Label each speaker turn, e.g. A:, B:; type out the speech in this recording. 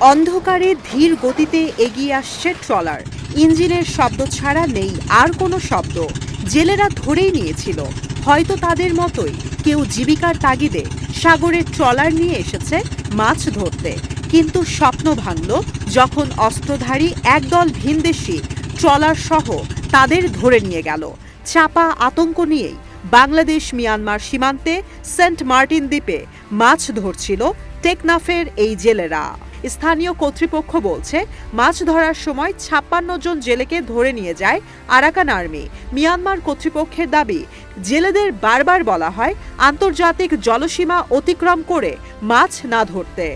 A: অন্ধকারে ধীর গতিতে এগিয়ে আসছে ট্রলার। ইঞ্জিনের শব্দ ছাড়া নেই আর কোনো শব্দ। জেলেরা ধরেই নিয়েছিল হয়তো তাদের মতোই কেউ জীবিকার তাগিদে সাগরের ট্রলার নিয়ে এসেছে মাছ ধরতে। কিন্তু স্বপ্ন ভাঙল যখন অস্ত্রধারী একদল ভিনদেশি ট্রলার সহ তাদের ধরে নিয়ে গেল। চাপা আতঙ্ক নিয়েই বাংলাদেশ মিয়ানমার সীমান্তে সেন্ট মার্টিন দ্বীপে মাছ ধরছিল টেকনাফের এই জেলেরা। স্থানীয় কর্তৃপক্ষ বলছে মাছ ধরার সময় ৫৬ জন জেলেকে ধরে নিয়ে যায় আরাকান আর্মি। মিয়ানমার কর্তৃপক্ষের দাবি, জেলেদের বারবার বলা হয় আন্তর্জাতিক জলসীমা অতিক্রম করে মাছ না ধরতে।